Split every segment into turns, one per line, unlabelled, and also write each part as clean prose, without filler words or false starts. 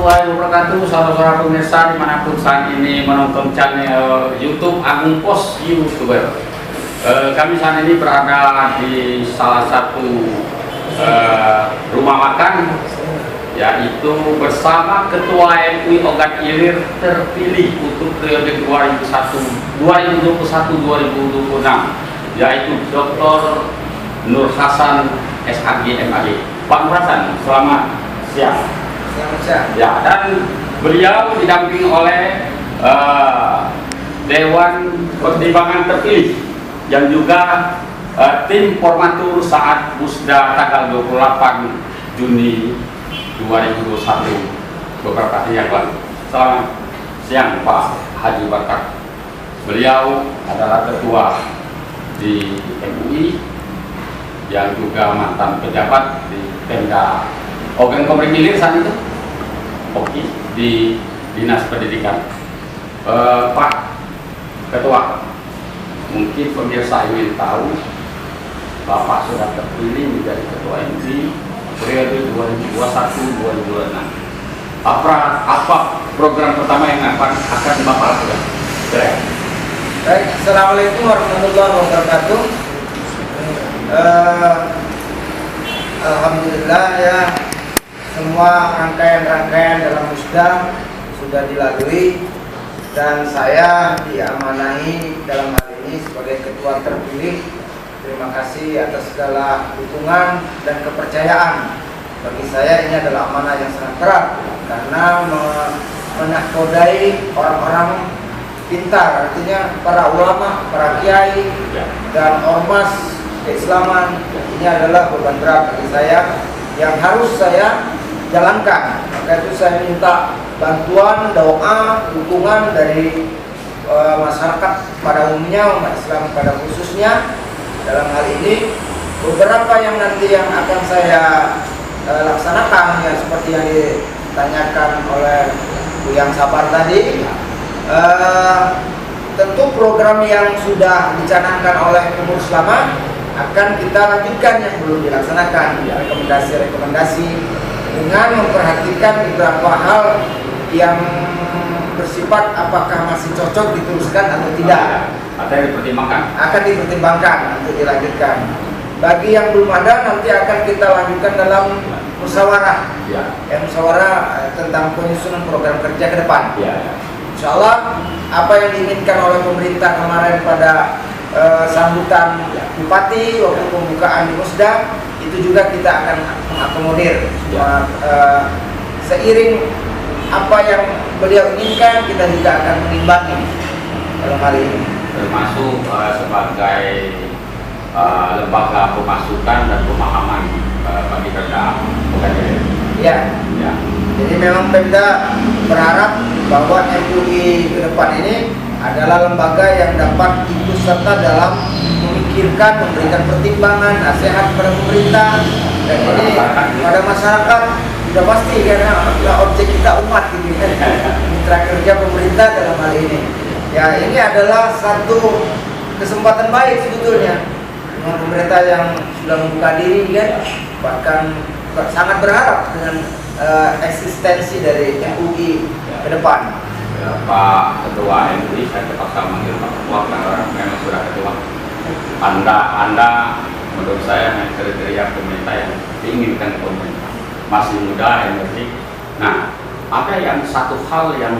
warahmatullahi wabarakatuh, saudara-saudara pemirsa dimanapun saat ini menonton channel YouTube Agung Pos YouTuber. Kami saat ini berada di salah satu rumah makan, yaitu bersama Ketua MUI Ogan Ilir terpilih untuk periode 2021-2026, yaitu Dr. Nur Hasan SHG MAG. Pak Nur Hasan, selamat siang. Ya, dan beliau didampingi oleh Dewan Pertimbangan Terpilih yang juga tim formatur saat Musda tanggal 28 Juni 2021 beberapa hari yang lalu. Selamat siang Pak Haji Bakar. Beliau adalah ketua di MUI yang juga mantan pejabat di Pemda Ogan Komering Ilir saat itu, oke, di Dinas Pendidikan. Pak Ketua, mungkin pemirsa ingin tahu, Bapak sudah terpilih menjadi Ketua MUI periode 2021-2026. Apa program pertama yang akan Bapak lakukan?
Baik, Assalamualaikum warahmatullahi wabarakatuh. Alhamdulillah ya, semua rangkaian dalam Musda sudah dilalui dan saya diamanahi dalam hal ini sebagai ketua terpilih. Terima kasih atas segala dukungan dan kepercayaan. Bagi saya ini adalah amanah yang sangat berat karena menahkodai orang-orang pintar, artinya para ulama, para kiai dan ormas keislaman. Ini adalah beban berat bagi saya yang harus saya jalankan. Maka itu saya minta bantuan, doa, dukungan dari masyarakat pada umumnya, umat Islam pada khususnya. Dalam hal ini beberapa yang nanti yang akan saya laksanakan ya seperti yang ditanyakan oleh Bu Yang Sabar tadi. Tentu program yang sudah dicanangkan oleh pengurus lama akan kita lanjutkan yang belum dilaksanakan, rekomendasi-rekomendasi dengan memperhatikan beberapa hal yang bersifat apakah masih cocok diteruskan atau tidak.
Ada dipertimbangkan? Akan
dipertimbangkan untuk dilanjutkan. Bagi yang belum ada nanti akan kita lanjutkan dalam musyawarah. Musyawarah tentang penyusunan program kerja ke depan. Insya Allah apa yang diinginkan oleh pemerintah kemarin pada sambutan Bupati waktu pembukaan di Musda itu juga kita akan mengakomodir. Seiring apa yang beliau inginkan kita juga akan menimbangi dalam hal ini,
termasuk sebagai lembaga pemasukan dan pemahaman bagi Pemda Ogan Ilir.
Ya. Jadi memang Pemda berharap bahwa MUI ke depan ini adalah lembaga yang dapat ikut serta dalam memikirkan, memberikan pertimbangan, nasihat kepada pemerintah dan ini pada masyarakat sudah pasti karena objek kita umat gitu kan, mitra kerja pemerintah dalam hal ini. Ya, ini adalah satu kesempatan baik sebetulnya dengan pemerintah yang sudah membuka diri kan, bahkan sangat berharap dengan eksistensi dari MUI ke depan.
Pak Ketua MUI, saya terpaksa manggil Pak Ketua karena memang sudah ketua. Anda menurut saya kriteria pemerintah yang diinginkan pemerintah, masih muda, energi. Nah, ada yang satu hal yang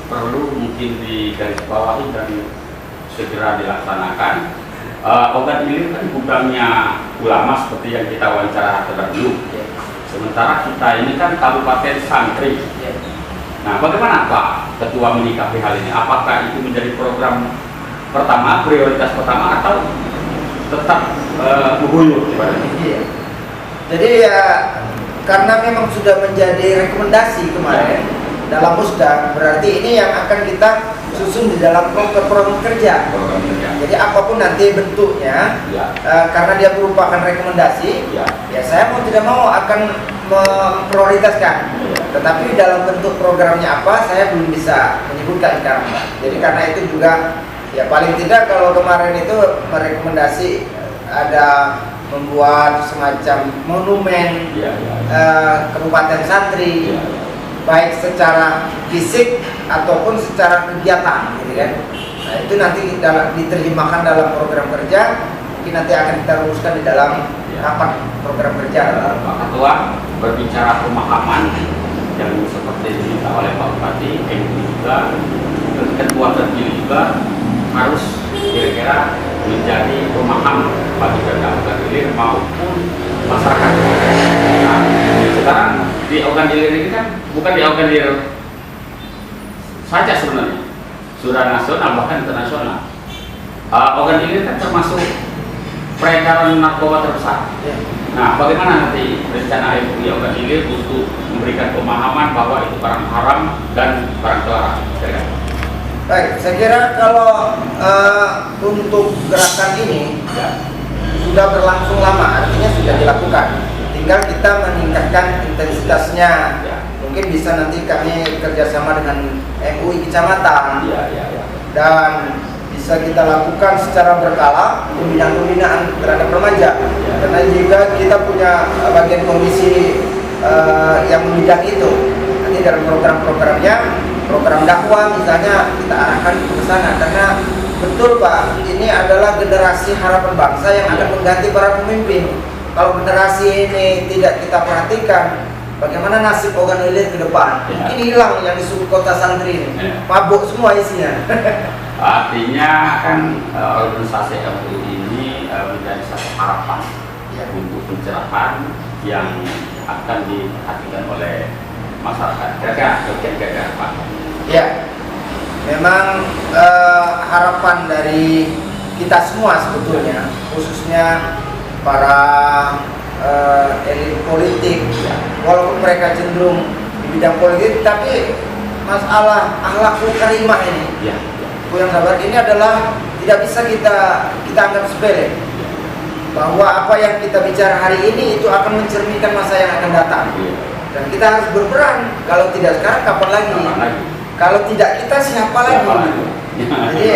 perlu mungkin digarisbawahi dan segera dilaksanakan. Ogan Ilir kan gudangnya ulama seperti yang kita wawancara terdahulu. Sementara kita ini kan kabupaten santri. Nah, bagaimana Pak Ketua menyikapi hal ini? Apakah itu menjadi program pertama, prioritas pertama, atau tetap mengguyur?
Jadi ya karena memang sudah menjadi rekomendasi kemarin dalam Musda, berarti ini yang akan kita susun di dalam program kerja. Jadi apapun nanti bentuknya, karena dia merupakan rekomendasi, ya saya mau tidak mau akan memprioritaskan. Tetapi dalam bentuk programnya apa, saya belum bisa menyebutkan sekarang, Pak. Jadi karena itu juga, ya paling tidak kalau kemarin itu merekomendasi ada membuat semacam monumen kabupaten santri. baik secara fisik ataupun secara kegiatan, gitu kan. Nah, itu nanti diterjemahkan dalam program kerja, mungkin nanti akan kita rumuskan di dalam rapat program kerja.
Pak Ketua, berbicara pemahaman yang seperti diminta oleh Pak Bupati, MUI juga, ketua terpilih juga harus kira-kira menjadi pemaham bagi pedagang hilir maupun masyarakat. Nah, sekarang di organ hilir ini kan bukan di organ hilir saja sebenarnya, sudah nasional bahkan internasional. Organ hilir kan termasuk peredaran narkoba terbesar. Nah, bagaimana nanti rencana MUI organ hilir untuk memberikan pemahaman bahwa itu barang haram dan barang terlarang?
Baik, saya kira kalau untuk gerakan ini sudah berlangsung lama, artinya sudah dilakukan. Tinggal kita meningkatkan intensitasnya. Mungkin bisa nanti kami kerjasama dengan MUI kecamatan dan bisa kita lakukan secara berkala pembinaan terhadap remaja. Karena juga kita punya bagian komisi yang membidang itu. Nanti dalam program-programnya, program dakwah misalnya kita arahkan ke sana, karena betul Pak, ini adalah generasi harapan bangsa yang akan mengganti para pemimpin. Kalau generasi ini tidak kita perhatikan, bagaimana nasib organ hilir ke depan? Ini hilang yang di kota santri ini, mabuk semua isinya.
Artinya kan organisasi MUI ini menjadi satu harapan untuk pencerahan yang akan diperhatikan oleh masyarakat. Kira-kira Pak.
Ya, memang harapan dari kita semua sebetulnya, khususnya para elit politik, walaupun mereka cenderung di bidang politik, tapi masalah akhlakul karimah ini, yang sabar ini adalah tidak bisa kita anggap sepele. Bahwa apa yang kita bicara hari ini itu akan mencerminkan masa yang akan datang. Dan kita harus berperan. Kalau tidak sekarang, kapan lagi? Kalau tidak kita, siapa lagi? Jadi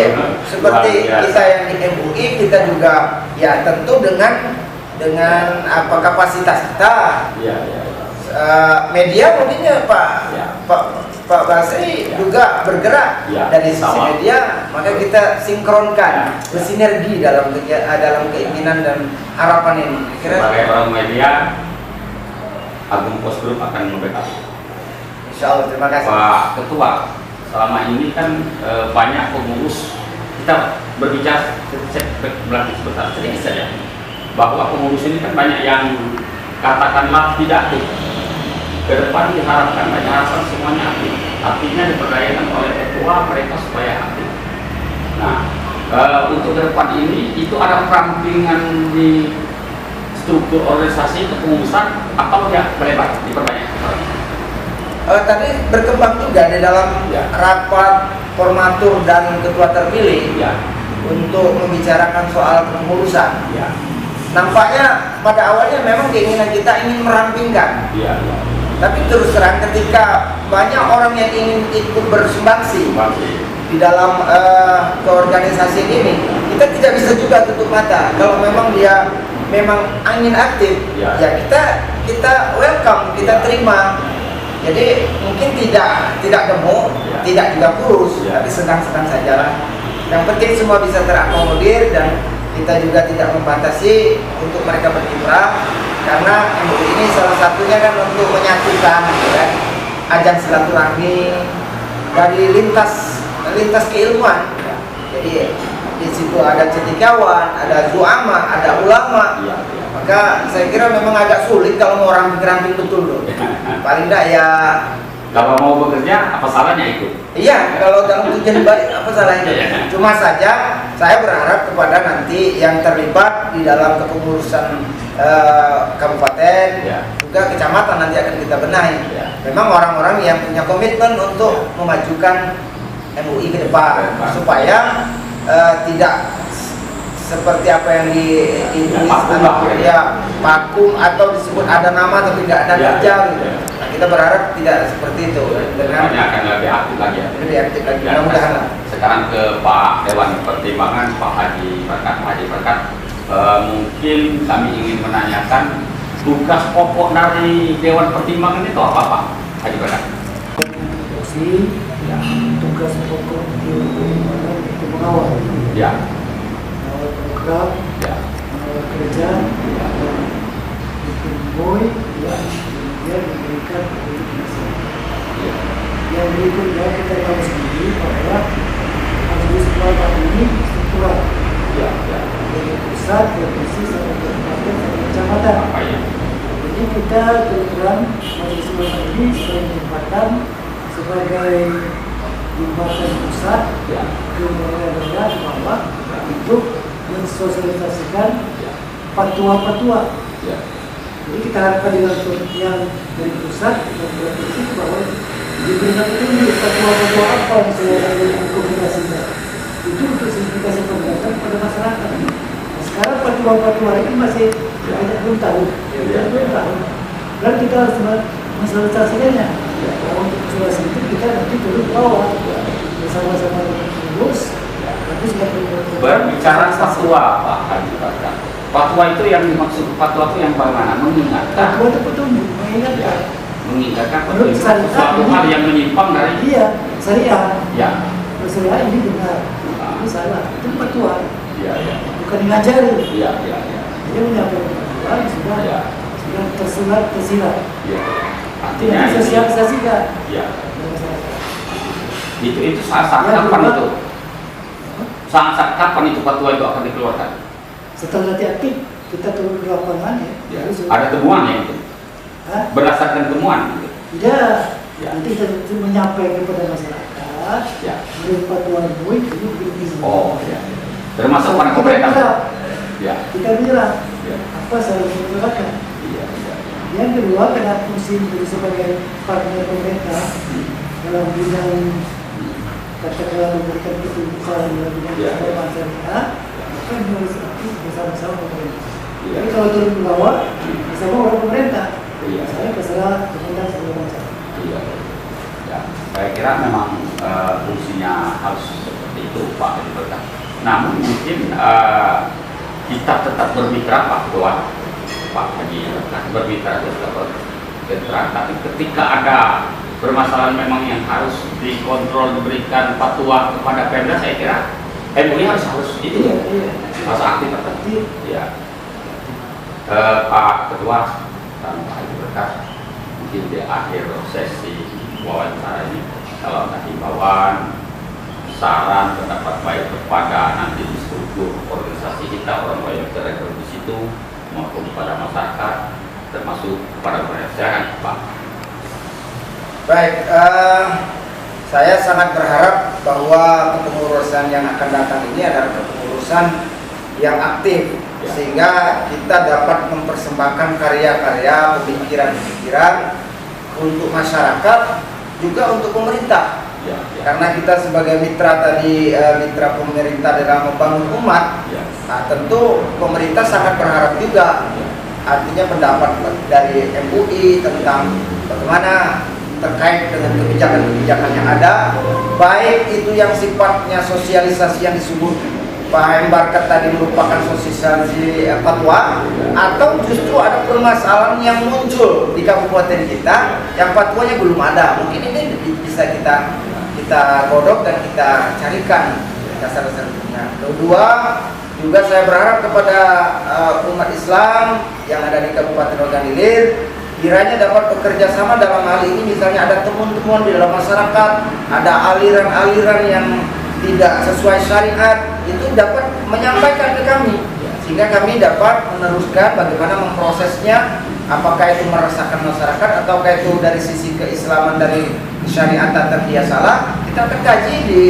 seperti kita yang di MUI, kita juga ya tentu dengan apa kapasitas kita. Media mungkinnya Pak Basri juga bergerak dari sisi media, maka kita sinkronkan, bersinergi dalam keinginan dan harapan ini.
Sebagai orang media, Agung Pos Group akan membackup.
Insya Allah, terima kasih.
Pak Ketua, selama ini kan banyak pengurus, kita berbicara sebentar sedikit saja, bahwa pengurus ini kan banyak yang katakanlah tidak aktif. Ke depan diharapkan banyak harapan semuanya aktif. Artinya diperdayakan oleh ketua mereka supaya aktif. Nah, untuk ke depan ini itu ada perampingan di struktur organisasi kepengurusan atau ya melebar diperbanyak?
Tadi berkembang juga di dalam rapat formatur dan ketua terpilih untuk membicarakan soal kepengurusan. Nampaknya pada awalnya memang keinginan kita ingin merampingkan. Tapi terus terang ketika banyak orang yang ingin ikut bersumbangsi di dalam keorganisasian ini, kita tidak bisa juga tutup mata. Kalau memang dia memang ingin aktif, ya kita welcome, kita terima. Jadi mungkin tidak gemuk, tidak juga kurus, tapi sedang-sedang saja lah. Yang penting semua bisa terakomodir dan kita juga tidak membatasi untuk mereka berkiprah. Karena MUI ini salah satunya kan untuk menyatukan ajang silaturahmi dari lintas keilmuan. Jadi di situ ada cendekiawan, ada zuama, ada ulama. Maka saya kira memang agak sulit kalau mau ramping betul loh. Paling tidak ya
kalau mau bekerja apa salahnya ikut?
Iya, kalau dalam tujuan baik apa salahnya? Cuma saja saya berharap kepada nanti yang terlibat di dalam kepengurusan kabupaten, juga kecamatan nanti akan kita benahi. Memang orang-orang yang punya komitmen untuk memajukan MUI ke depan, supaya tidak seperti apa yang vakum atau disebut ada nama tapi tidak ada kerja. Nah, kita berharap tidak seperti itu.
Dengan akan lebih aktif lagi.
Lebih aktif lagi. Mudah-mudahan.
Sekarang ke Pak Dewan Pertimbangan, Pak Haji Berkat. Mungkin kami ingin menanyakan tugas pokok dari Dewan Pertimbangan itu apa Pak Haji Berkat?
fungsi,
ya,
tugas pokok di mana itu mengawal program, mengawal kerja, boy, kemudian memberikan komunikasi. Yang berikutnya kita tahu sendiri bahwa majelis ulama ini struktural, dari pusat, provinsi, sampai kabupaten, sampai kecamatan. Jadi kita kebetulan majelis ulama ini sebagai jembatan, sebagai jembatan pusat ke daerah-daerah bawah untuk mensosialisasikan fatwa-fatwa. Jadi kita harapkan dengan yang dari pusat dan provinsi bahwa diberikan petunjuk fatwa-fatwa apa yang saya lakukan komunikasinya itu untuk simplifikasi pembahasan pada masyarakat. Nah, sekarang fatwa-fatwa ini masih banyak belum tahu, dan kita harus mensosialisasikannya. Untuk solusi itu kita nanti turun bawah bersama-sama dengan pengurus.
Berbicara fatwa, Pak Haji Bakar. Fatwa itu yang dimaksud fatwa itu yang bagaimana? Mengingatkan.
Fatwa itu petunjuk, mengingatkan.
Mengingatkan
Menurut syariat
suatu hal yang menyimpang dari
syariat.
Ya.
Syariat ini benar, ini salah. Itu fatwa. Bukan ngajari.
Dia
menyampaikan fatwa sudah tersirat.
Artinya
bisa sosialisasikan.
Itu saat kapan itu? Saat kapan itu fatwa itu akan dikeluarkan?
Setelah nanti aktif kita turun ke lapangan
Ada temuan ya itu? Berdasarkan temuan gitu?
Tidak. Nanti kita menyampaikan kepada masyarakat. Menurut fatwa MUI ini begini.
Termasuk pada pemerintah.
Kita bilang apa saya mengatakan. Yang kedua, karena fungsi sebagai partner pemerintah dalam bidang katakanlah memberikan petunjuk dalam bidang syariah, maka harus aktif bersama-sama pemerintah. Jadi kalau turun ke bawah, bersama orang pemerintah, saya terserah pemerintah segala macam.
Saya kira memang fungsinya harus seperti itu, Pak Haji Bakar. Namun mungkin kita tetap bermitra Pak Haji Bakar, bermitra tapi ketika ada permasalahan memang yang harus dikontrol, diberikan fatwa kepada Pemda, saya kira MUI harus itu harus aktif. Pak Ketua dan Pak Haji Bakar, mungkin di akhir sesi wawancara ini kalau ada himbauan, saran, pendapat baik kepada nanti struktur organisasi kita, orang yang terrekrut di situ maupun kepada masyarakat, termasuk kepada pemerintah, Pak.
Baik, saya sangat berharap bahwa kepengurusan yang akan datang ini adalah kepengurusan yang aktif, sehingga kita dapat mempersembahkan karya-karya, pemikiran-pemikiran untuk masyarakat, juga untuk pemerintah. Karena kita sebagai mitra tadi, mitra pemerintah dalam membangun umat, nah tentu pemerintah sangat berharap juga, artinya pendapat dari MUI tentang bagaimana terkait dengan kebijakan-kebijakan yang ada, baik itu yang sifatnya sosialisasi yang disebut Pak Embarkat tadi merupakan sosialisasi fatwa, atau justru ada permasalahan yang muncul di kabupaten kita yang fatwanya belum ada. Mungkin ini bisa kita godok dan kita carikan dasar-dasarnya. Kedua, juga saya berharap kepada umat Islam yang ada di Kabupaten Ogan Ilir, kiranya dapat bekerja sama dalam hal ini. Misalnya ada temuan-temuan di dalam masyarakat, ada aliran-aliran yang tidak sesuai syariat, itu dapat menyampaikan ke kami, sehingga kami dapat meneruskan bagaimana memprosesnya, apakah itu meresahkan masyarakat ataukah itu dari sisi keislaman, dari syariat tarbiyah salah. Kita akan kaji di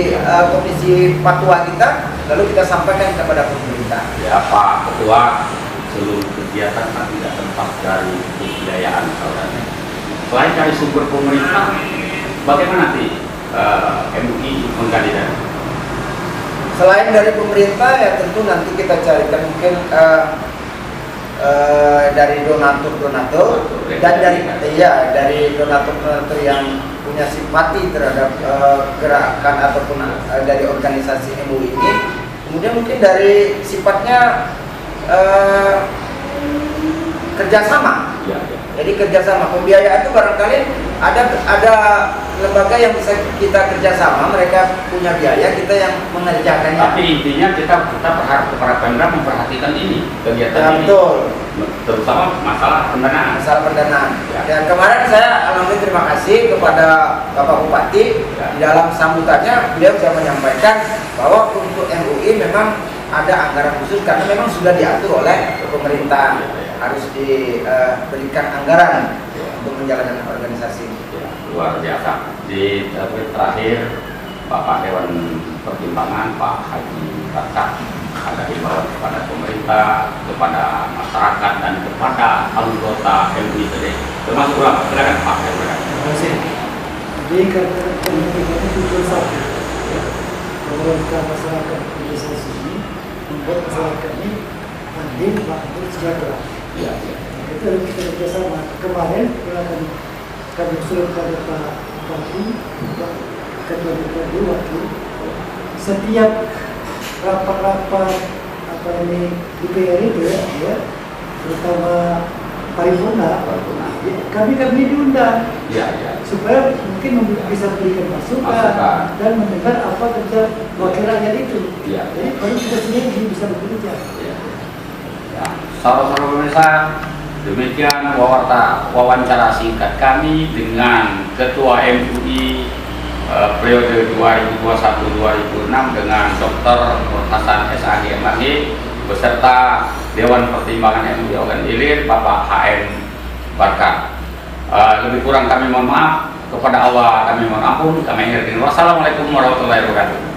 komisi fatwa kita, lalu kita sampaikan kepada pemerintah.
Ya Pak Ketua, seluruh kegiatan kan tidak terlepas dari kebudayaan saudara. Selain dari sumber pemerintah, bagaimana nanti MUI menggali dana?
Selain dari pemerintah, ya tentu nanti kita carikan mungkin dari donatur-donatur dan dari donatur-donatur yang punya simpati terhadap gerakan ataupun dari organisasi MUI ini. Kemudian mungkin dari sifatnya kerjasama. Jadi kerjasama, pembiayaan itu barangkali ada lembaga yang bisa kita kerjasama, mereka punya biaya, kita yang mengerjakannya.
Tapi intinya kita berharap kepada Pemda memperhatikan ini kegiatan
Ya,
ini,
betul.
terutama masalah pendanaan.
Masalah pendanaan.
Ya.
Dan kemarin saya alhamdulillah terima kasih kepada Bapak Bupati.
Ya.
Di dalam sambutannya beliau sudah menyampaikan bahwa untuk MUI memang ada anggaran khusus karena memang sudah diatur oleh pemerintah, harus diberikan anggaran untuk menjalankan organisasi.
Ya, luar biasa. Di terakhir Bapak Dewan Pertimbangan Pak Haji Batak ada himbauan kepada pemerintah, kepada masyarakat dan kepada anggota MUI sendiri, termasuk ulama. Silakan Pak.
Terima kasih. Jadi karena kita tujuan satu, bahwa kita masyarakat di desa sini membuat masyarakat ini adil, makmur, sejahtera.
Ya,
Itu harus kita kerjasama. Kemarin kami usul kepada Pak Bupati, Pak Ketua DPRD wakil, setiap rapat-rapat DPR itu ya, terutama paripurna, kami diundang supaya mungkin bisa memberikan masukan dan mendengar apa kerja wakil rakyat itu. Jadi baru kita sendiri bisa bekerja.
Ya, saudara-saudara pemirsa, demikian wawancara singkat kami dengan Ketua MUI periode 2021-2006 dengan Dr. Nur Hasan SAG MAG beserta Dewan Pertimbangan MUI Ogan Ilir Bapak HM Barkah. Lebih kurang kami mohon maaf, kepada Allah kami mohon ampun. Kami akhiri. Wassalamualaikum warahmatullahi wabarakatuh.